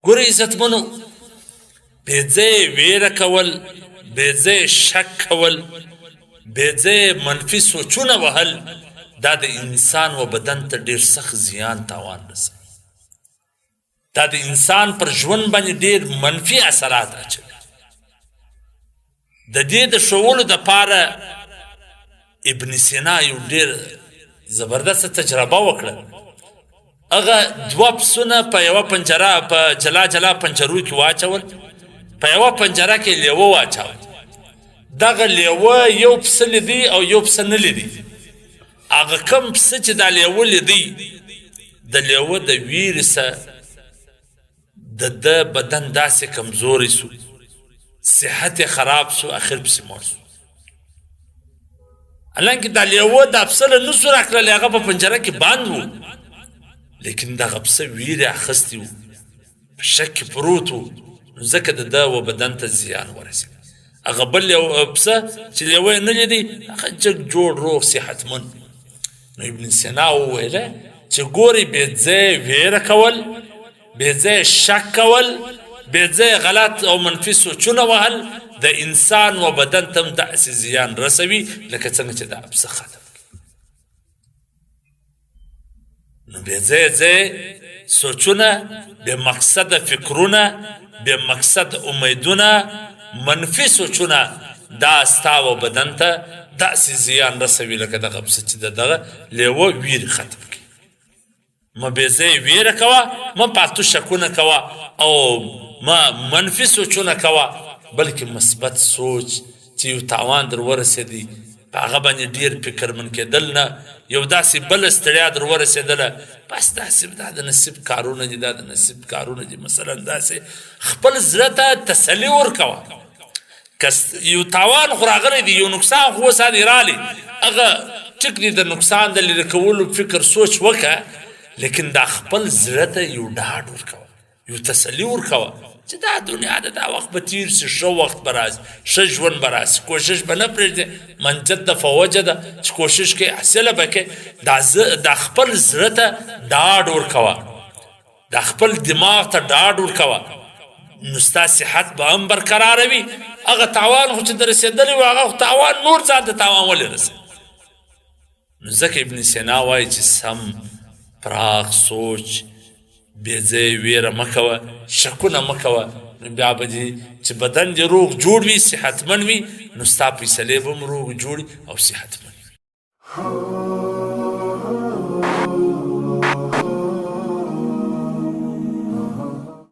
ګوره عزتمنو، بې ځایه ویره کول، بې ځایه شک کول، بې ځایه منفي سوچونه وهل دا د انسان و بدن ته ډېر سخت زیان تاوان رسوي. دا د انسان پر ژوند باندې ډېر منفي اثرات اچوي. د دې د ښوولو دپاره ابن سینا یو ډېر زبردسته تجربه وکړه. هغه دوه پسونه په یوه پنجره په جلا جلا پنجرو کې واچول، په یوه پنجره کې لیوه واچول. دغه لیوه یو پسه لیدی او یو پسه نه لیدی. هغه کم پسه چې دا لیوه لیدی، د لیوه د ویرې څه د ده بدن داسې کمزوری سو، صحت خراب سو، اخر پسې مړ سو. حالانکه دا لیوه دا پسه له نسو راکړلی، هغه په پنجره کې بند و، لیکن دغه پسه ویرې اخیستی و، په شک کې پروت و، نو ځکه د ده و بدن ته زیان ورسېد. هغه بل پسه چې لیوه یې نه لیدی، هغه جګ جوړ روغ صحتمند. نو ابن سینا وویله چې ګورې بې ځایه ویره کول، بې ځایه شک کول، بې ځایه غلط او منفي سوچونه وهل د انسان و بدن ته هم داسې زیان رسوي لکه څنګه چې دا پسه ختم کړي. نو بې ځایه ځایه سوچونه، بې مقصده فکرونه، بې مقصد امیدونه، منفي سوچونه دا ستا و بدن ته داسې زیان رسوي لکه دغه پسه چې د دغه لیوه ویرې ختم کړي. ما بې ځایه ویره کوه، ما پاتو شکونه کوه او ما منفي سوچونه کوه، بلکې مثبت سوچ چې یو تاوان در ورسېدی په هغه باندې ډېر فکرمند کېدل نه، یو داسې بله ستړیا در ورسېدله، بس داسې دا د نصیب کارونه دي، دا د نصیب کارونه دي. مثلا داسې خپل زړه ته تسلي ورکوه. که یو تاوان خو راغلی دی، یو نقصان خو اوس هلې رالی، هغه ټیک دی، د نقصان د لرې کولو فکر سوچ وکړه، لیکن دا خپل زړه ته یو ډاډ ورکوه، یو تسلي ورکوه چې دا دنیا ده، دا وخت به تیر شي، ښه وخت به راشي، ښه ژوند به راشي. کوشش به نه پرېږدې، من جد فوجه ده چې کوشش کوې حاصله به کوې. دا خپل زړه ته ډاډ ورکوه، دا خپل دماغ ته ډاډ ورکوه، نو ستا صحت به هم برقراره وي. هغه تاوان خو چې در رسېدلی و، هغه تاوان نور ځان ته تاوان ولې رسوي؟ نو ځکه ابن سینا وایي چې سم پراخ سوچ، بې ځایه ویره مه کوه، شکونه مه کوه، نو بیا به دې چې بدن دې روغ جوړ وي، صحتمند وي، نو ستا فیصلې به هم روغ جوړ او صحتمند وي.